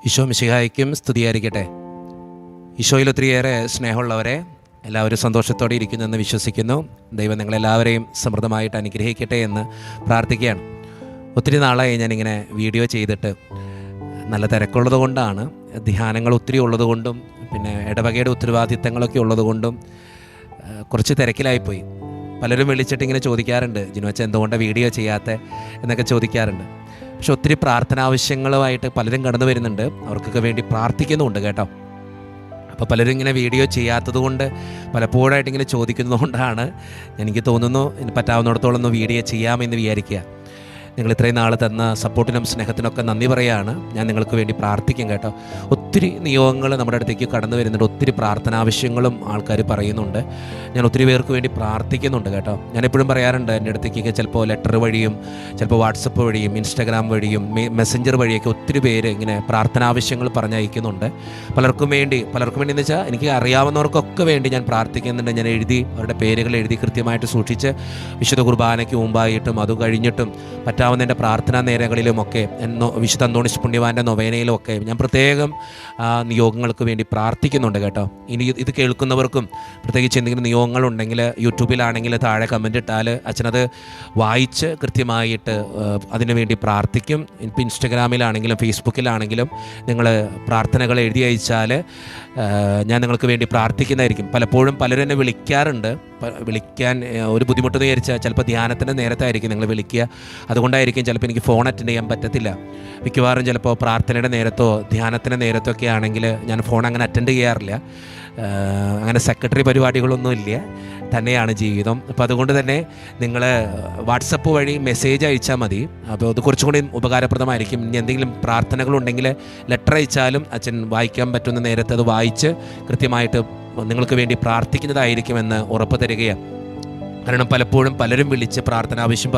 ഈശോ മിശിഹായ്ക്കും സ്തുതിയായിരിക്കട്ടെ. ഈശോയിൽ ഒത്തിരിയേറെ സ്നേഹമുള്ളവരെ, എല്ലാവരും സന്തോഷത്തോടെ ഇരിക്കുന്നെന്ന് വിശ്വസിക്കുന്നു. ദൈവം നിങ്ങളെല്ലാവരെയും സമൃദ്ധമായിട്ട് അനുഗ്രഹിക്കട്ടെ എന്ന് പ്രാർത്ഥിക്കുകയാണ്. ഒത്തിരി നാളായി ഞാനിങ്ങനെ വീഡിയോ ചെയ്തിട്ട്. നല്ല തിരക്കുള്ളത് കൊണ്ടാണ്, ധ്യാനങ്ങൾ ഒത്തിരി ഉള്ളതുകൊണ്ടും പിന്നെ ഇടവകയുടെ ഉത്തരവാദിത്തങ്ങളൊക്കെ ഉള്ളതുകൊണ്ടും കുറച്ച് തിരക്കിലായിപ്പോയി. പലരും വിളിച്ചിട്ട് ഇങ്ങനെ ചോദിക്കാറുണ്ട്, ജിനുവച്ച എന്തുകൊണ്ടാണ് വീഡിയോ ചെയ്യാത്ത എന്നൊക്കെ ചോദിക്കാറുണ്ട്. പക്ഷെ ഒത്തിരി പ്രാർത്ഥനാവശ്യങ്ങളുമായിട്ട് പലരും കടന്നു വരുന്നുണ്ട്. അവർക്കൊക്കെ വേണ്ടി പ്രാർത്ഥിക്കുന്നുമുണ്ട് കേട്ടോ. അപ്പോൾ പലരും ഇങ്ങനെ വീഡിയോ ചെയ്യാത്തത് കൊണ്ട് പലപ്പോഴായിട്ട് ഇങ്ങനെ ചോദിക്കുന്നതുകൊണ്ടാണ് എനിക്ക് തോന്നുന്നു ഇനി പറ്റാവുന്നിടത്തോളം ഒന്ന് വീഡിയോ ചെയ്യാമെന്ന് വിചാരിക്കുക. നിങ്ങൾ ഇത്രയും നാൾ തന്ന സപ്പോർട്ടിനും സ്നേഹത്തിനൊക്കെ നന്ദി പറയുകയാണ്. ഞാൻ നിങ്ങൾക്ക് വേണ്ടി പ്രാർത്ഥിക്കും കേട്ടോ. ഒത്തിരി നിയോഗങ്ങൾ നമ്മുടെ അടുത്തേക്ക് കടന്നു വരുന്നുണ്ട്. ഒത്തിരി പ്രാർത്ഥനാവശ്യങ്ങളും ആൾക്കാർ പറയുന്നുണ്ട്. ഞാൻ ഒത്തിരി പേർക്ക് വേണ്ടി പ്രാർത്ഥിക്കുന്നുണ്ട് കേട്ടോ. ഞാനെപ്പോഴും പറയാറുണ്ട്, എൻ്റെ അടുത്തേക്കൊക്കെ ചിലപ്പോൾ ലെറ്റർ വഴിയും ചിലപ്പോൾ വാട്സപ്പ് വഴിയും ഇൻസ്റ്റാഗ്രാം വഴിയും മെസ്സഞ്ചർ വഴിയൊക്കെ ഒത്തിരി പേര് ഇങ്ങനെ പ്രാർത്ഥനാവശ്യങ്ങൾ പറഞ്ഞയക്കുന്നുണ്ട്. പലർക്കും വേണ്ടി എന്ന് വെച്ചാൽ എനിക്ക് അറിയാവുന്നവർക്കൊക്കെ വേണ്ടി ഞാൻ പ്രാർത്ഥിക്കുന്നുണ്ട്. ഞാൻ അവരുടെ പേരുകൾ എഴുതി കൃത്യമായിട്ട് സൂക്ഷിച്ച് വിശുദ്ധ കുർബാനയ്ക്ക് മുമ്പായിട്ടും അത് കഴിഞ്ഞിട്ടും പറ്റാവുന്ന എൻ്റെ പ്രാർത്ഥനാ നേരങ്ങളിലുമൊക്കെ വിശുദ്ധ അന്തോണീസ് പുണ്യവാൻ്റെ നൊവേനയിലും ഒക്കെ ഞാൻ പ്രത്യേകം നിയോഗങ്ങൾക്ക് വേണ്ടി പ്രാർത്ഥിക്കുന്നുണ്ട് കേട്ടോ. ഇനി ഇത് കേൾക്കുന്നവർക്കും പ്രത്യേകിച്ച് എന്തെങ്കിലും നിയോഗങ്ങളുണ്ടെങ്കിൽ യൂട്യൂബിലാണെങ്കിൽ താഴെ കമൻ്റ് ഇട്ടാൽ അച്ഛനത് വായിച്ച് കൃത്യമായിട്ട് അതിനു വേണ്ടി പ്രാർത്ഥിക്കും. ഇപ്പോൾ ഇൻസ്റ്റഗ്രാമിലാണെങ്കിലും ഫേസ്ബുക്കിലാണെങ്കിലും നിങ്ങൾ പ്രാർത്ഥനകൾ എഴുതി അയച്ചാൽ ഞാൻ നിങ്ങൾക്ക് വേണ്ടി പ്രാർത്ഥിക്കുന്നതായിരിക്കും. പലപ്പോഴും പലരും എന്നെ വിളിക്കാൻ ഒരു ബുദ്ധിമുട്ടെന്ന് വിചാരിച്ചാൽ ചിലപ്പോൾ ധ്യാനത്തിൻ്റെ നേരത്തായിരിക്കും നിങ്ങൾ വിളിക്കുക. അതുകൊണ്ടായിരിക്കും ചിലപ്പോൾ എനിക്ക് ഫോൺ അറ്റൻഡ് ചെയ്യാൻ പറ്റത്തില്ല. മിക്കവാറും ചിലപ്പോൾ പ്രാർത്ഥനയുടെ നേരത്തോ ധ്യാനത്തിൻ്റെ നേരത്തോ ഒക്കെ ആണെങ്കിൽ ഞാൻ ഫോൺ അങ്ങനെ അറ്റൻഡ് ചെയ്യാറില്ല. അങ്ങനെ സെക്രട്ടറി പരിപാടികളൊന്നും ഇല്ല, തന്നെയാണ് ജീവിതം. അപ്പോൾ അതുകൊണ്ട് തന്നെ നിങ്ങൾ വാട്സപ്പ് വഴി മെസ്സേജ് അയച്ചാൽ മതി. അപ്പോൾ അത് കുറച്ചും കൂടി ഉപകാരപ്രദമായിരിക്കും. ഇനി എന്തെങ്കിലും പ്രാർത്ഥനകളുണ്ടെങ്കിൽ ലെറ്റർ അയച്ചാലും അച്ഛൻ വായിക്കാൻ പറ്റുന്ന നേരത്തെ അത് വായിച്ച് കൃത്യമായിട്ട് നിങ്ങൾക്ക് വേണ്ടി പ്രാർത്ഥിക്കുന്നതായിരിക്കുമെന്ന് ഉറപ്പ് തരികയാണ്. കാരണം പലപ്പോഴും പലരും വിളിച്ച് പ്രാർത്ഥനാവശ്യം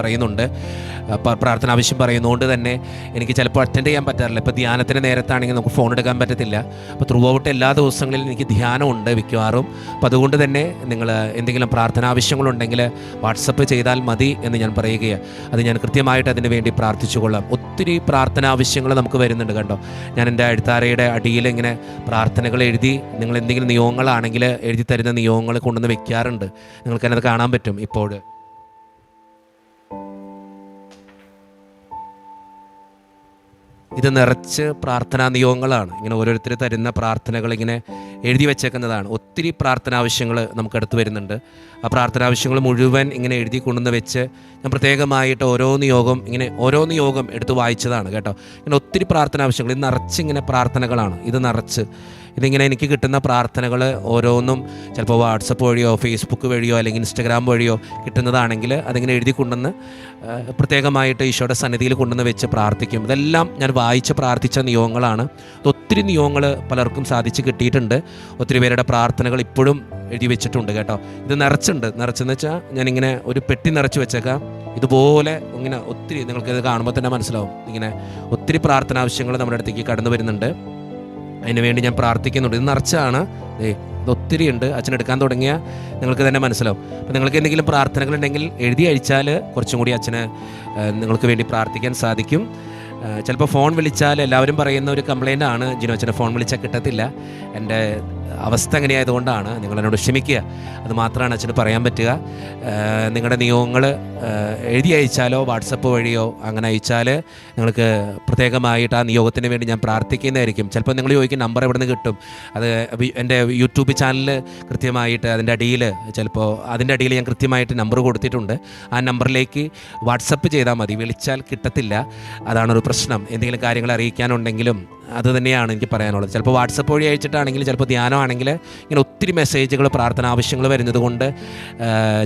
പറയുന്നതുകൊണ്ട് തന്നെ എനിക്ക് ചിലപ്പോൾ അറ്റൻഡ് ചെയ്യാൻ പറ്റാറില്ല. ഇപ്പോൾ ധ്യാനത്തിൻ്റെ നേരത്താണെങ്കിൽ നമുക്ക് ഫോൺ എടുക്കാൻ പറ്റത്തില്ല. അപ്പോൾ ത്രൂ ഔട്ട് എല്ലാ ദിവസങ്ങളിലും എനിക്ക് ധ്യാനമുണ്ട് മിക്കവാറും. അപ്പോൾ അതുകൊണ്ട് തന്നെ നിങ്ങൾ എന്തെങ്കിലും പ്രാർത്ഥനാവശ്യങ്ങളുണ്ടെങ്കിൽ വാട്സപ്പ് ചെയ്താൽ മതി എന്ന് ഞാൻ പറയുകയാണ്. അത് ഞാൻ കൃത്യമായിട്ട് അതിന് വേണ്ടി പ്രാർത്ഥിച്ചു കൊള്ളാം. ഒത്തിരി പ്രാർത്ഥനാവശ്യങ്ങൾ നമുക്ക് വരുന്നുണ്ട് കേട്ടോ. ഞാൻ എൻ്റെ എഴുത്താരയുടെ അടിയിൽ ഇങ്ങനെ പ്രാർത്ഥനകൾ എഴുതി, നിങ്ങൾ എന്തെങ്കിലും നിയോഗങ്ങളാണെങ്കിൽ എഴുതി തരുന്ന നിയോഗങ്ങൾ കൊണ്ടുവന്ന് വെക്കാറുണ്ട്. നിങ്ങൾക്കതിനത് കാണാൻ പറ്റും. ഇപ്പോൾ ഇത് നിറച്ച് പ്രാർത്ഥനാ നിയോഗങ്ങളാണ്. ഇങ്ങനെ ഓരോരുത്തർ തരുന്ന പ്രാർത്ഥനകൾ ഇങ്ങനെ എഴുതി വെച്ചേക്കുന്നതാണ്. ഒത്തിരി പ്രാർത്ഥനാവശ്യങ്ങൾ നമുക്കടുത്ത് വരുന്നുണ്ട്. ആ പ്രാർത്ഥനാവശ്യങ്ങൾ മുഴുവൻ ഇങ്ങനെ എഴുതി കൊണ്ടുവന്ന് വെച്ച് ഞാൻ പ്രത്യേകമായിട്ട് ഓരോ നിയോഗം എടുത്ത് വായിച്ചതാണ് കേട്ടോ. ഇങ്ങനെ ഒത്തിരി പ്രാർത്ഥനാവശ്യങ്ങൾ ഇത് നിറച്ചിങ്ങനെ പ്രാർത്ഥനകളാണ്. ഇതിങ്ങനെ എനിക്ക് കിട്ടുന്ന പ്രാർത്ഥനകൾ ഓരോന്നും ചിലപ്പോൾ വാട്സപ്പ് വഴിയോ ഫേസ്ബുക്ക് വഴിയോ അല്ലെങ്കിൽ ഇൻസ്റ്റഗ്രാം വഴിയോ കിട്ടുന്നതാണെങ്കിൽ അതിങ്ങനെ എഴുതി കൊണ്ടുവന്ന് പ്രത്യേകമായിട്ട് ഈശോയുടെ സന്നിധിയിൽ കൊണ്ടുവന്ന് വെച്ച് പ്രാർത്ഥിക്കും. ഇതെല്ലാം ഞാൻ വായിച്ച് പ്രാർത്ഥിച്ച നിയോഗങ്ങളാണ്. ഒത്തിരി നിയോഗങ്ങൾ പലർക്കും സാധിച്ച് കിട്ടിയിട്ടുണ്ട്. ഒത്തിരി പേരുടെ പ്രാർത്ഥനകൾ ഇപ്പോഴും എഴുതി വെച്ചിട്ടുണ്ട് കേട്ടോ. ഇത് നിറച്ചെന്ന് വെച്ചാൽ ഞാനിങ്ങനെ ഒരു പെട്ടി നിറച്ച് വെച്ചേക്കാം. ഇതുപോലെ ഇങ്ങനെ ഒത്തിരി, നിങ്ങൾക്കിത് കാണുമ്പോൾ തന്നെ മനസ്സിലാവും, ഇങ്ങനെ ഒത്തിരി പ്രാർത്ഥനാവശ്യങ്ങൾ നമ്മുടെ അടുത്തേക്ക് കടന്നു വരുന്നുണ്ട്. അതിനുവേണ്ടി ഞാൻ പ്രാർത്ഥിക്കുന്നുണ്ട്. ഇത് നിറച്ചാണ്, ഇതൊത്തിരി ഉണ്ട്. അച്ഛനെടുക്കാൻ തുടങ്ങിയാൽ നിങ്ങൾക്ക് തന്നെ മനസ്സിലാവും. അപ്പോൾ നിങ്ങൾക്ക് എന്തെങ്കിലും പ്രാർത്ഥനകളുണ്ടെങ്കിൽ എഴുതി അയച്ചാൽ കുറച്ചും കൂടി അച്ഛന് നിങ്ങൾക്ക് വേണ്ടി പ്രാർത്ഥിക്കാൻ സാധിക്കും. ചിലപ്പോൾ ഫോൺ വിളിച്ചാൽ എല്ലാവരും പറയുന്ന ഒരു കംപ്ലയിൻ്റ് ആണ്, ജിനു അച്ഛനെ ഫോൺ വിളിച്ചാൽ കിട്ടത്തില്ല. എൻ്റെ അവസ്ഥ എങ്ങനെയായതുകൊണ്ടാണ്, നിങ്ങളെന്നോട് ക്ഷമിക്കുക. അത് മാത്രമാണ് അച്ഛന് പറയാൻ പറ്റുക. നിങ്ങളുടെ നിയോഗങ്ങൾ എഴുതി അയച്ചാലോ വാട്സപ്പ് വഴിയോ അങ്ങനെ അയച്ചാൽ നിങ്ങൾക്ക് പ്രത്യേകമായിട്ട് ആ നിയോഗത്തിന് വേണ്ടി ഞാൻ പ്രാർത്ഥിക്കുന്നതായിരിക്കും. ചിലപ്പോൾ നിങ്ങൾ ചോദിക്കും നമ്പർ എവിടെ നിന്ന് കിട്ടും. അത് എൻ്റെ യൂട്യൂബ് ചാനലിൽ കൃത്യമായിട്ട് അതിൻ്റെ അടിയിൽ ഞാൻ കൃത്യമായിട്ട് നമ്പർ കൊടുത്തിട്ടുണ്ട്. ആ നമ്പറിലേക്ക് വാട്സപ്പ് ചെയ്താൽ മതി. വിളിച്ചാൽ കിട്ടത്തില്ല, അതാണൊരു പ്രശ്നം. എന്തെങ്കിലും കാര്യങ്ങൾ അറിയിക്കാനുണ്ടെങ്കിലും അത് തന്നെയാണ് എനിക്ക് പറയാനുള്ളത്. ചിലപ്പോൾ വാട്സപ്പ് വഴി അയച്ചിട്ടാണെങ്കിൽ, ചിലപ്പോൾ ധ്യാനമാണെങ്കിൽ ഇങ്ങനെ ഒത്തിരി മെസ്സേജുകൾ പ്രാർത്ഥന ആവശ്യങ്ങൾ വരുന്നത് കൊണ്ട്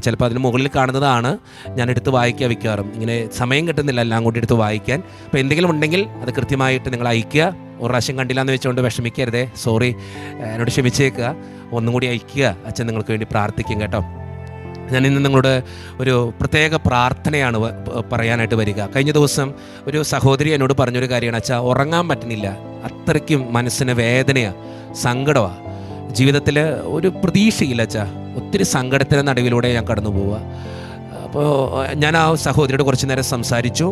ചിലപ്പോൾ അതിന് മുകളിൽ കാണുന്നതാണ് ഞാൻ എടുത്ത് വായിക്കാൻ വെക്കാറും. ഇങ്ങനെ സമയം കിട്ടുന്നില്ല എല്ലാം കൂടി എടുത്ത് വായിക്കാൻ. അപ്പോൾ എന്തെങ്കിലും ഉണ്ടെങ്കിൽ അത് കൃത്യമായിട്ട് നിങ്ങൾ അയക്കുക. ഒരു പ്രാവശ്യം കണ്ടില്ല എന്ന് വെച്ചുകൊണ്ട് വിഷമിക്കരുതേ, സോറി, എന്നോട് ക്ഷമിച്ചേക്കുക. ഒന്നും കൂടി അയക്കുക. അച്ഛൻ നിങ്ങൾക്ക് വേണ്ടി പ്രാർത്ഥിക്കും കേട്ടോ. ഞാൻ ഇന്ന് നിങ്ങളോട് ഒരു പ്രത്യേക പ്രാർത്ഥനയാണ് പറയാനായിട്ട് വരിക. കഴിഞ്ഞ ദിവസം ഒരു സഹോദരി എന്നോട് പറഞ്ഞൊരു കാര്യമാണ്, അച്ഛാ ഉറങ്ങാൻ പറ്റുന്നില്ല, അത്രയ്ക്കും മനസ്സിന് വേദനയാണ്, സങ്കടമാണ്, ജീവിതത്തിൽ ഒരു പ്രതീക്ഷയില്ല അച്ഛാ, ഒത്തിരി സങ്കടത്തിൻ്റെ നടുവിലൂടെ ഞാൻ കടന്നു പോവുക, അപ്പോൾ ഞാൻ ആ സഹോദരിയോട് കുറച്ച് നേരം സംസാരിച്ചു.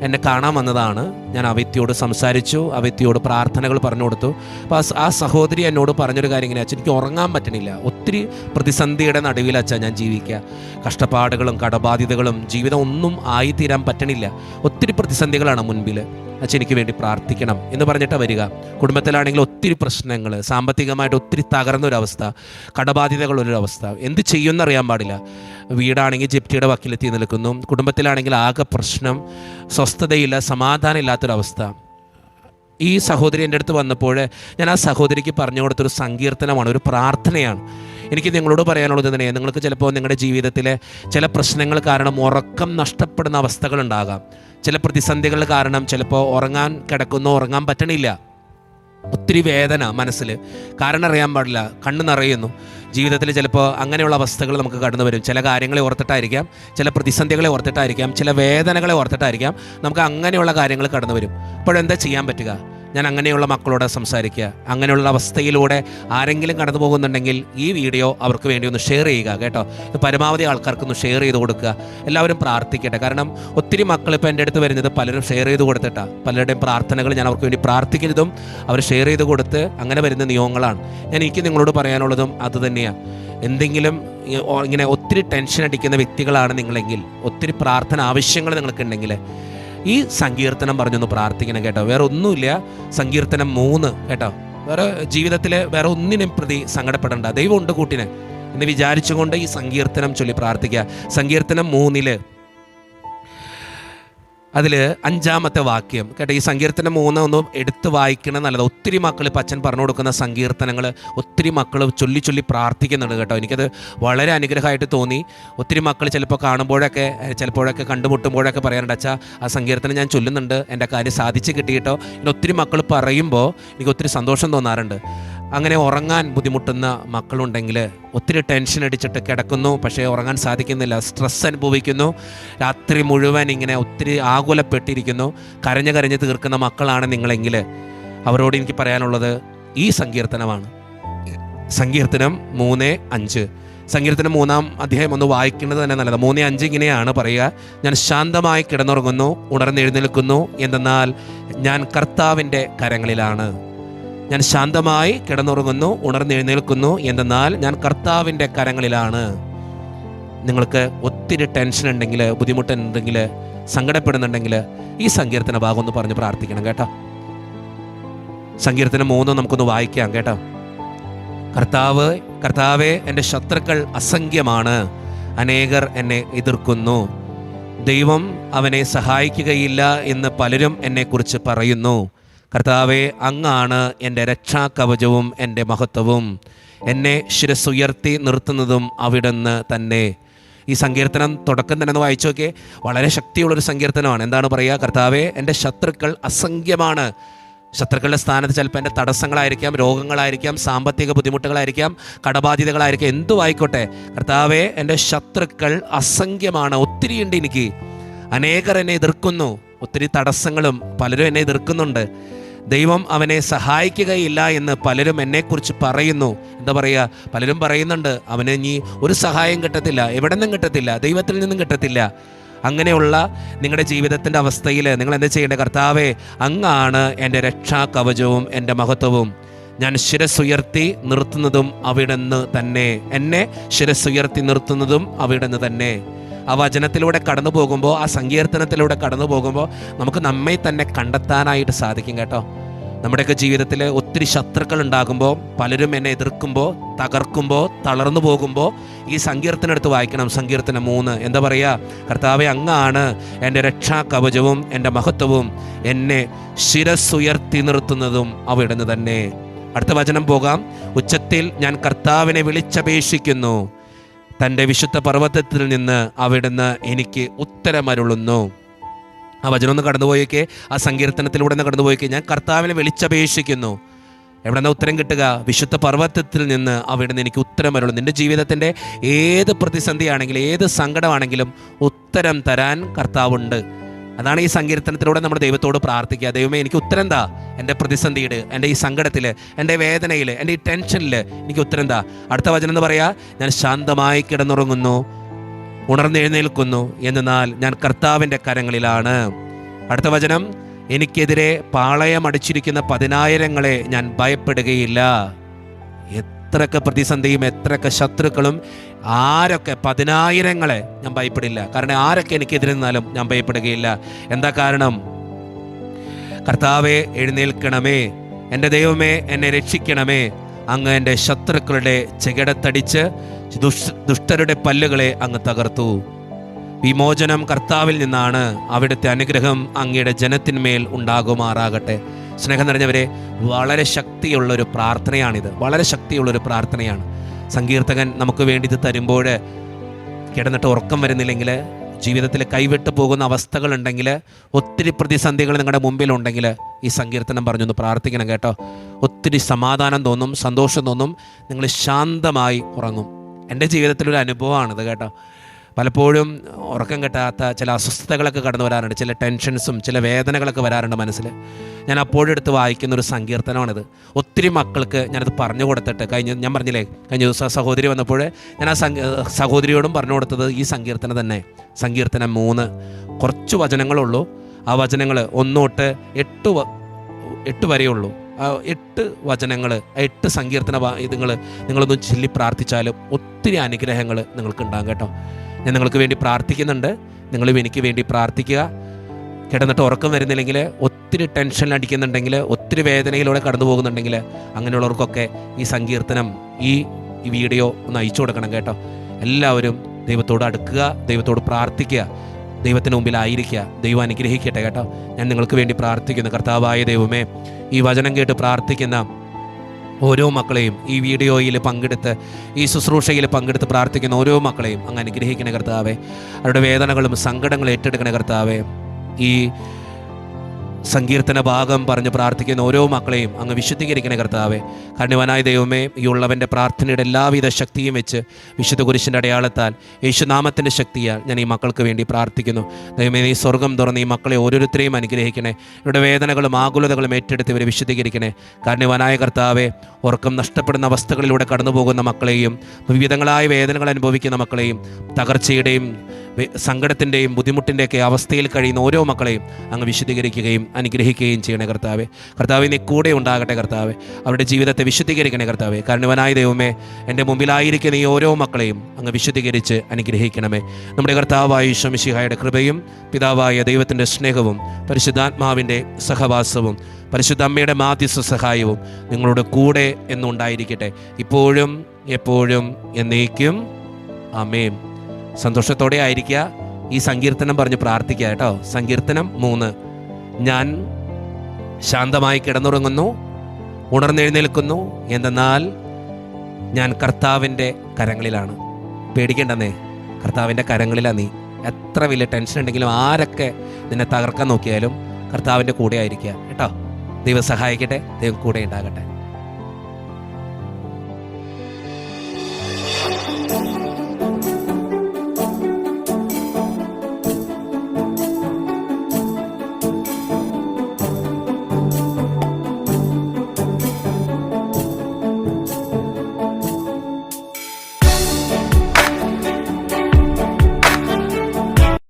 എന്നെ കാണാൻ വന്നതാണ്. ഞാൻ ആ വ്യക്തിയോട് സംസാരിച്ചു, ആ വ്യക്തിയോട് പ്രാർത്ഥനകൾ പറഞ്ഞു കൊടുത്തു. അപ്പോൾ ആ സഹോദരി എന്നോട് പറഞ്ഞൊരു കാര്യം ഇങ്ങനെ, അച്ഛൻ എനിക്ക് ഉറങ്ങാൻ പറ്റണില്ല, ഒത്തിരി പ്രതിസന്ധിയുടെ നടുവിൽ അച്ഛൻ ഞാൻ ജീവിക്കുക, കഷ്ടപ്പാടുകളും കടബാധ്യതകളും ജീവിതം ഒന്നും ആയിത്തീരാൻ പറ്റണില്ല, ഒത്തിരി പ്രതിസന്ധികളാണ് മുൻപിൽ, അച്ഛൻ എനിക്ക് വേണ്ടി പ്രാർത്ഥിക്കണം എന്ന് പറഞ്ഞിട്ടാണ് വരിക. കുടുംബത്തിലാണെങ്കിൽ ഒത്തിരി പ്രശ്നങ്ങൾ, സാമ്പത്തികമായിട്ട് ഒത്തിരി തകർന്നൊരവസ്ഥ, കടബാധ്യതകളൊരവസ്ഥ, എന്ത് ചെയ്യുമെന്നറിയാൻ പാടില്ല. വീടാണെങ്കിൽ ജപ്തിയുടെ വക്കിലെത്തി നിൽക്കുന്നു, കുടുംബത്തിലാണെങ്കിൽ ആകെ പ്രശ്നം, സ്വസ്ഥതയില്ല, സമാധാനം ഇല്ലാത്തൊരവസ്ഥ. ഈ സഹോദരി എൻ്റെ അടുത്ത് വന്നപ്പോൾ ഞാൻ ആ സഹോദരിക്ക് പറഞ്ഞു കൊടുത്തൊരു സങ്കീർത്തനമാണ്, ഒരു പ്രാർത്ഥനയാണ്. എനിക്ക് നിങ്ങളോട് പറയാനുള്ളത് തന്നെ, നിങ്ങൾക്ക് ചിലപ്പോൾ നിങ്ങളുടെ ജീവിതത്തിലെ ചില പ്രശ്നങ്ങൾ കാരണം ഉറക്കം നഷ്ടപ്പെടുന്ന അവസ്ഥകളുണ്ടാകാം. ചില പ്രതിസന്ധികൾ കാരണം ചിലപ്പോൾ ഉറങ്ങാൻ പറ്റണില്ല, ഒത്തിരി വേദന മനസ്സിൽ, കാരണം അറിയാൻ പാടില്ല, കണ്ണ് നിറയുന്നു. ജീവിതത്തിൽ ചിലപ്പോൾ അങ്ങനെയുള്ള അവസ്ഥകൾ നമുക്ക് കടന്നു വരും. ചില കാര്യങ്ങളെ ഓർത്തിട്ടായിരിക്കാം, ചില പ്രതിസന്ധികളെ ഓർത്തിട്ടായിരിക്കാം, ചില വേദനകളെ ഓർത്തിട്ടായിരിക്കാം നമുക്ക് അങ്ങനെയുള്ള കാര്യങ്ങൾ കടന്നു വരും. അപ്പോഴെന്താ ചെയ്യാൻ പറ്റുക? ഞാൻ അങ്ങനെയുള്ള മക്കളോട് സംസാരിക്കുക. അങ്ങനെയുള്ള അവസ്ഥയിലൂടെ ആരെങ്കിലും കടന്നു പോകുന്നുണ്ടെങ്കിൽ ഈ വീഡിയോ അവർക്ക് വേണ്ടി ഒന്ന് ഷെയർ ചെയ്യുക കേട്ടോ. ഇത് പരമാവധി ആൾക്കാർക്കൊന്ന് ഷെയർ ചെയ്ത് കൊടുക്കുക. എല്ലാവരും പ്രാർത്ഥിക്കട്ടെ. കാരണം ഒത്തിരി മക്കൾ ഇപ്പോൾ എൻ്റെ അടുത്ത് വരുന്നത് പലരും ഷെയർ ചെയ്ത് കൊടുത്തിട്ടാണ്. പലരുടെയും പ്രാർത്ഥനകൾ ഞാൻ അവർക്ക് വേണ്ടി പ്രാർത്ഥിക്കുന്നതും അവർ ഷെയർ ചെയ്ത് കൊടുത്ത് അങ്ങനെ വരുന്ന നിയോഗങ്ങളാണ്. എനിക്ക് നിങ്ങളോട് പറയാനുള്ളതും അതുതന്നെയാണ്. എന്തെങ്കിലും ഇങ്ങനെ ഒത്തിരി ടെൻഷൻ അടിക്കുന്ന വ്യക്തികളാണ് നിങ്ങളെങ്കിൽ, ഒത്തിരി പ്രാർത്ഥന ആവശ്യങ്ങൾ നിങ്ങൾക്കുണ്ടെങ്കിൽ ഈ സങ്കീർത്തനം പറഞ്ഞൊന്ന് പ്രാർത്ഥിക്കണം കേട്ടോ. വേറെ ഒന്നുമില്ല. സങ്കീർത്തനം 3 കേട്ടോ. വേറെ ജീവിതത്തിൽ വേറെ ഒന്നിനും പ്രതി സങ്കടപ്പെടേണ്ട, ദൈവമുണ്ട് കൂട്ടിന് എന്ന് വിചാരിച്ചുകൊണ്ട് ഈ സങ്കീർത്തനം ചൊല്ലി പ്രാർത്ഥിക്കുക. സങ്കീർത്തനം 3 അതിൽ 5-ാമത്തെ വാക്യം കേട്ടോ. ഈ സങ്കീർത്തനം 3 ഒന്ന് എടുത്ത് വായിക്കണം നല്ലത്. ഒത്തിരി മക്കൾ ഇപ്പം അച്ഛൻ പറഞ്ഞു കൊടുക്കുന്ന സങ്കീർത്തനങ്ങൾ ഒത്തിരി മക്കൾ ചൊല്ലി പ്രാർത്ഥിക്കുന്നുണ്ട് കേട്ടോ. എനിക്കത് വളരെ അനുഗ്രഹമായിട്ട് തോന്നി. ഒത്തിരി മക്കൾ ചിലപ്പോൾ ചിലപ്പോഴൊക്കെ കണ്ടുമുട്ടുമ്പോഴൊക്കെ പറയാറുണ്ട്, അച്ഛാ ആ സങ്കീർത്തനം ഞാൻ ചൊല്ലുന്നുണ്ട്, എൻ്റെ കാര്യം സാധിച്ച് കിട്ടിയിട്ടോ. ഇനി ഒത്തിരി മക്കൾ പറയുമ്പോൾ എനിക്ക് ഒത്തിരി സന്തോഷം തോന്നാറുണ്ട്. അങ്ങനെ ഉറങ്ങാൻ ബുദ്ധിമുട്ടുന്ന മക്കളുണ്ടെങ്കിൽ, ഒത്തിരി ടെൻഷൻ അടിച്ചിട്ട് കിടക്കുന്നു പക്ഷേ ഉറങ്ങാൻ സാധിക്കുന്നില്ല, സ്ട്രെസ് അനുഭവിക്കുന്നു, രാത്രി മുഴുവൻ ഇങ്ങനെ ഒത്തിരി ആകുലപ്പെട്ടിരിക്കുന്നു, കരഞ്ഞ് തീർക്കുന്ന മക്കളാണ് നിങ്ങളെങ്കിൽ അവരോട് എനിക്ക് പറയാനുള്ളത് ഈ സങ്കീർത്തനമാണ്. സങ്കീർത്തനം 3:5. സങ്കീർത്തനം 3-ാം അധ്യായം ഒന്ന് വായിക്കുന്നത് തന്നെ നല്ലത്. 3:5 ഇങ്ങനെയാണ് പറയുക: ഞാൻ ശാന്തമായി കിടന്നുറങ്ങുന്നു, ഉണർന്നെഴുന്നേൽക്കുന്നു, എന്തെന്നാൽ ഞാൻ കർത്താവിൻ്റെ കരങ്ങളിലാണ്. ഞാൻ ശാന്തമായി കിടന്നുറങ്ങുന്നു, ഉണർന്നെഴുന്നേൽക്കുന്നു, എന്തെന്നാൽ ഞാൻ കർത്താവിൻ്റെ കരങ്ങളിലാണ്. നിങ്ങൾക്ക് ഒത്തിരി ടെൻഷൻ ഉണ്ടെങ്കിൽ, ബുദ്ധിമുട്ടുണ്ടെങ്കിൽ, സങ്കടപ്പെടുന്നുണ്ടെങ്കിൽ ഈ സങ്കീർത്തന ഭാഗം ഒന്ന് പറഞ്ഞ് പ്രാർത്ഥിക്കണം കേട്ടോ. സങ്കീർത്തനം 3 നമുക്കൊന്ന് വായിക്കാം കേട്ടോ. കർത്താവേ, എൻ്റെ ശത്രുക്കൾ അസംഖ്യമാണ്, അനേകർ എന്നെ എതിർക്കുന്നു. ദൈവം അവനെ സഹായിക്കുകയില്ല എന്ന് പലരും എന്നെക്കുറിച്ച് പറയുന്നു. കർത്താവേ, അങ്ങാണ് എൻ്റെ രക്ഷാകവചവും എൻ്റെ മഹത്വവും, എന്നെ ശിരസ്സുയർത്തി നിർത്തുന്നതും അവിടുന്ന് തന്നെ. ഈ സങ്കീർത്തനം തുടക്കം തന്നെ ഒന്ന് വായിച്ചു നോക്കിയേ. വളരെ ശക്തിയുള്ളൊരു സങ്കീർത്തനമാണ്. എന്താണ് പറയുക? കർത്താവേ, എൻ്റെ ശത്രുക്കൾ അസംഖ്യമാണ്. ശത്രുക്കളുടെ സ്ഥാനത്ത് ചിലപ്പോൾ എൻ്റെ തടസ്സങ്ങളായിരിക്കാം, രോഗങ്ങളായിരിക്കാം, സാമ്പത്തിക ബുദ്ധിമുട്ടുകളായിരിക്കാം, കടബാധ്യതകളായിരിക്കാം, എന്തുമായിക്കോട്ടെ. കർത്താവേ, എൻ്റെ ശത്രുക്കൾ അസംഖ്യമാണ്, ഒത്തിരിയുണ്ട് എനിക്ക്. അനേകർ എന്നെ എതിർക്കുന്നു, ഒത്തിരി തടസ്സങ്ങളും പലരും എന്നെ എതിർക്കുന്നുണ്ട്. ദൈവം അവനെ സഹായിക്കുകയില്ല എന്ന് പലരും എന്നെക്കുറിച്ച് പറയുന്നു. എന്താ പറയുക? പലരും പറയുന്നുണ്ട്, അവന് ഇനി ഒരു സഹായം കിട്ടത്തില്ല, എവിടെ നിന്നും കിട്ടത്തില്ല, ദൈവത്തിൽ നിന്നും കിട്ടത്തില്ല. അങ്ങനെയുള്ള നിങ്ങളുടെ ജീവിതത്തിൻ്റെ അവസ്ഥയിൽ നിങ്ങൾ എന്താ ചെയ്യേണ്ടത്? കർത്താവേ, അങ്ങാണ് എൻ്റെ രക്ഷാകവചവും എൻ്റെ മഹത്വവും, ഞാൻ ശിരസ്സുയർത്തി നിർത്തുന്നതും അവിടുന്ന് തന്നെ. എന്നെ ശിരസ്സുയർത്തി നിർത്തുന്നതും അവിടുന്ന് തന്നെ. ആ വചനത്തിലൂടെ കടന്നു പോകുമ്പോൾ, ആ സങ്കീർത്തനത്തിലൂടെ കടന്നു പോകുമ്പോൾ നമുക്ക് നമ്മെ തന്നെ കണ്ടെത്താനായിട്ട് സാധിക്കും കേട്ടോ. നമ്മുടെയൊക്കെ ജീവിതത്തിൽ ഒത്തിരി ശത്രുക്കൾ ഉണ്ടാകുമ്പോൾ, പലരും എന്നെ എതിർക്കുമ്പോൾ, തകർക്കുമ്പോൾ, തളർന്നു പോകുമ്പോൾ ഈ സങ്കീർത്തനം എടുത്ത് വായിക്കണം. സങ്കീർത്തനം 3 എന്താ പറയുക? കർത്താവേ, അങ്ങാണ് എൻ്റെ രക്ഷാകവചവും എൻ്റെ മഹത്വവും, എന്നെ ശിരസ്സുയർത്തി നിർത്തുന്നതും അവിടുന്ന് തന്നെ. അടുത്ത വചനം പോകാം. ഉച്ചത്തിൽ ഞാൻ കർത്താവിനെ വിളിച്ചപേക്ഷിക്കുന്നു, തൻ്റെ വിശുദ്ധ പർവ്വതത്തിൽ നിന്ന് അവിടുന്ന് എനിക്ക് ഉത്തരമരുളുന്നു. ആ വചനം ഒന്ന് കടന്നുപോയേക്കേ, ആ സങ്കീർത്തനത്തിലൂടെ ഒന്ന് കടന്നുപോയേക്കേ. ഞാൻ കർത്താവിനെ വിളിച്ചപേക്ഷിക്കുന്നു. എവിടെ നിന്ന് ഉത്തരം കിട്ടുക? വിശുദ്ധ പർവ്വതത്തിൽ നിന്ന് അവിടുന്ന് എനിക്ക് ഉത്തരമരുളും. നിൻ്റെ ജീവിതത്തിൻ്റെ ഏത് പ്രതിസന്ധിയാണെങ്കിലും, ഏത് സങ്കടമാണെങ്കിലും ഉത്തരം തരാൻ കർത്താവുണ്ട്. അതാണ് ഈ സങ്കീർത്തനത്തിലൂടെ നമ്മൾ ദൈവത്തോട് പ്രാർത്ഥിക്കുക. ദൈവമേ, എനിക്ക് ഉത്തരം താ, എൻ്റെ പ്രതിസന്ധിയിൽ, എൻ്റെ ഈ സങ്കടത്തിൽ, എൻ്റെ വേദനയിൽ, എൻ്റെ ഈ ടെൻഷനിൽ എനിക്ക് ഉത്തരം താ. അടുത്ത വചനം എന്ന് പറയാ: ഞാൻ ശാന്തമായി കിടന്നുറങ്ങുന്നു, ഉണർന്നെഴുന്നേൽക്കുന്നു, എന്നാൽ ഞാൻ കർത്താവിൻ്റെ കരങ്ങളിലാണ്. അടുത്ത വചനം, എനിക്കെതിരെ പാളയമടിച്ചിരിക്കുന്ന 10,000 ഞാൻ ഭയപ്പെടുകയില്ല. എത്രയൊക്കെ പ്രതിസന്ധിയും എത്രയൊക്കെ ശത്രുക്കളും ആരൊക്കെ 10,000 ഞാൻ ഭയപ്പെടില്ല. കാരണം ആരൊക്കെ എനിക്കെതിരെ നിന്നാലും ഞാൻ ഭയപ്പെടുകയില്ല. എന്താ കാരണം? കർത്താവേ എഴുന്നേൽക്കണമേ, എൻ്റെ ദൈവമേ എന്നെ രക്ഷിക്കണമേ. അങ്ങ് എൻ്റെ ശത്രുക്കളുടെ ചെകിടത്തടിച്ച് ദുഷ്ടരുടെ പല്ലുകളെ അങ്ങ് തകർത്തു. വിമോചനം കർത്താവിൽ നിന്നാണ്. അവിടുത്തെ അനുഗ്രഹം അങ്ങയുടെ ജനത്തിന്മേൽ ഉണ്ടാകുമാറാകട്ടെ. സ്നേഹം നിറഞ്ഞവരെ, വളരെ ശക്തിയുള്ളൊരു പ്രാർത്ഥനയാണിത്. വളരെ ശക്തിയുള്ളൊരു പ്രാർത്ഥനയാണ്. സങ്കീർത്തകൻ നമുക്ക് വേണ്ടി ഇത് തരുമ്പോൾ കിടന്നിട്ട് ഉറക്കം വരുന്നില്ലെങ്കിൽ, ജീവിതത്തിൽ കൈവിട്ട് പോകുന്ന അവസ്ഥകളുണ്ടെങ്കിൽ, ഒത്തിരി പ്രതിസന്ധികൾ നിങ്ങളുടെ മുമ്പിലുണ്ടെങ്കിൽ ഈ സങ്കീർത്തനം പറഞ്ഞൊന്ന് പ്രാർത്ഥിക്കണം കേട്ടോ. ഒത്തിരി സമാധാനം തോന്നും, സന്തോഷം തോന്നും, നിങ്ങൾ ശാന്തമായി ഉറങ്ങും. എൻ്റെ ജീവിതത്തിലൊരു അനുഭവമാണിത് കേട്ടോ. പലപ്പോഴും ഉറക്കം കിട്ടാത്ത ചില അസ്വസ്ഥതകളൊക്കെ കടന്നു വരാറുണ്ട്, ചില ടെൻഷൻസും ചില വേദനകളൊക്കെ വരാറുണ്ട് മനസ്സിൽ. ഞാൻ അപ്പോഴെടുത്ത് വായിക്കുന്നൊരു സങ്കീർത്തനമാണിത്. ഒത്തിരി മക്കൾക്ക് ഞാനത് പറഞ്ഞു കൊടുത്തിട്ട് ഞാൻ പറഞ്ഞില്ലേ, കഴിഞ്ഞ ദിവസം സഹോദരി വന്നപ്പോൾ ഞാൻ ആ സഹോദരിയോടും പറഞ്ഞു കൊടുത്തത് ഈ സങ്കീർത്തനം തന്നെ. സങ്കീർത്തനം 3 കുറച്ച് വചനങ്ങളുള്ളൂ. ആ വചനങ്ങൾ 1 തൊട്ട് 8 വരെയുള്ളൂ. ആ 8 വചനങ്ങൾ, 8 സങ്കീർത്തന നിങ്ങളൊന്ന് ചൊല്ലി പ്രാർത്ഥിച്ചാലും ഒത്തിരി അനുഗ്രഹങ്ങൾ നിങ്ങൾക്ക് ഉണ്ടാകും കേട്ടോ. ഞാൻ നിങ്ങൾക്ക് വേണ്ടി പ്രാർത്ഥിക്കുന്നുണ്ട്, നിങ്ങളും എനിക്ക് വേണ്ടി പ്രാർത്ഥിക്കുക. കിടന്നിട്ട് ഉറക്കം വരുന്നില്ലെങ്കിൽ, ഒത്തിരി ടെൻഷൻ അടിക്കുന്നുണ്ടെങ്കിൽ, ഒത്തിരി വേദനയിലൂടെ കടന്നു പോകുന്നുണ്ടെങ്കിൽ, അങ്ങനെയുള്ളവർക്കൊക്കെ ഈ സങ്കീർത്തനം, ഈ വീഡിയോ ഒന്ന് അയച്ചു കൊടുക്കണം കേട്ടോ. എല്ലാവരും ദൈവത്തോട് അടുക്കുക, ദൈവത്തോട് പ്രാർത്ഥിക്കുക, ദൈവത്തിന് മുമ്പിലായിരിക്കുക. ദൈവം അനുഗ്രഹിക്കട്ടെ കേട്ടോ. ഞാൻ നിങ്ങൾക്ക് വേണ്ടി പ്രാർത്ഥിക്കുന്നു. കർത്താവായ ദൈവമേ, ഈ വചനം കേട്ട് പ്രാർത്ഥിക്കുന്ന ഓരോ മക്കളെയും, ഈ വീഡിയോയിൽ പങ്കെടുത്ത്, ഈ ശുശ്രൂഷയിൽ പങ്കെടുത്ത് പ്രാർത്ഥിക്കുന്ന ഓരോ മക്കളെയും അങ്ങ് അനുഗ്രഹിക്കണേ കർത്താവേ. അവരുടെ വേദനകളും സങ്കടങ്ങളും ഏറ്റെടുക്കണേ കർത്താവേ. ഈ സങ്കീർത്തന ഭാഗം പറഞ്ഞ് പ്രാർത്ഥിക്കുന്ന ഓരോ മക്കളെയും അങ്ങ് വിശുദ്ധീകരിക്കണേ കർത്താവേ. കാരണവാനായ ദൈവമേ, ഈ ഉള്ളവൻ്റെ പ്രാർത്ഥനയുടെ എല്ലാവിധ ശക്തിയും വെച്ച് വിശുദ്ധ കുരിശിൻ്റെ അടയാളത്താൽ, യേശുനാമത്തിൻ്റെ ശക്തിയാൽ ഞാൻ ഈ മക്കൾക്ക് വേണ്ടി പ്രാർത്ഥിക്കുന്നു. ദൈവമേ, നീ സ്വർഗം തുറന്ന് ഈ മക്കളെ ഓരോരുത്തരെയും അനുഗ്രഹിക്കണേ. ഇവരുടെ വേദനകളും ആകുലതകളും ഏറ്റെടുത്ത് ഇവരെ വിശുദ്ധീകരിക്കണേ. കാരണവാനായ കർത്താവേ, ഉറക്കം നഷ്ടപ്പെടുന്ന അവസ്ഥകളിലൂടെ കടന്നു പോകുന്ന മക്കളെയും, വിവിധങ്ങളായ വേദനകൾ അനുഭവിക്കുന്ന മക്കളെയും, തകർച്ചയുടെയും സങ്കടത്തിൻ്റെയും ബുദ്ധിമുട്ടിൻ്റെയൊക്കെ അവസ്ഥയിൽ കഴിയുന്ന ഓരോ മക്കളെയും അങ്ങ് വിശുദ്ധീകരിക്കുകയും അനുഗ്രഹിക്കുകയും ചെയ്യണേ കർത്താവേ. കർത്താവേ, നീ കൂടെ ഉണ്ടാകട്ടെ കർത്താവേ. അവരുടെ ജീവിതത്തെ വിശുദ്ധീകരിക്കണേ കർത്താവേ. കാരണവനായ ദൈവമേ, എൻ്റെ മുമ്പിലായിരിക്കുന്ന ഈ ഓരോ മക്കളെയും അങ്ങ് വിശുദ്ധീകരിച്ച് അനുഗ്രഹിക്കണമേ. നമ്മുടെ കർത്താവായ ഈശോ മിശിഹായുടെ കൃപയും പിതാവായ ദൈവത്തിൻ്റെ സ്നേഹവും പരിശുദ്ധാത്മാവിൻ്റെ സഹവാസവും പരിശുദ്ധ അമ്മയുടെ മാധ്യസ്ഥ സഹായവും നിങ്ങളുടെ കൂടെ എന്നുണ്ടായിരിക്കട്ടെ, ഇപ്പോഴും എപ്പോഴും എന്നേക്കും. ആമേൻ. സന്തോഷത്തോടെ ആയിരിക്കുക. ഈ സങ്കീർത്തനം പറഞ്ഞ് പ്രാർത്ഥിക്കുക കേട്ടോ. സങ്കീർത്തനം 3. ഞാൻ ശാന്തമായി കിടന്നുറങ്ങുന്നു, ഉണർന്നെഴുന്നേൽക്കുന്നു, എന്തെന്നാൽ ഞാൻ കർത്താവിൻ്റെ കരങ്ങളിലാണ്. പേടിക്കേണ്ടെന്നേ, കർത്താവിൻ്റെ കരങ്ങളിലാണ് നീ. എത്ര വലിയ ടെൻഷൻ ഉണ്ടെങ്കിലും, ആരൊക്കെ നിന്നെ തകർക്കാൻ നോക്കിയാലും കർത്താവിൻ്റെ കൂടെ ആയിരിക്കുക കേട്ടോ. ദൈവം സഹായിക്കട്ടെ. ദൈവം കൂടെ ഉണ്ടാകട്ടെ.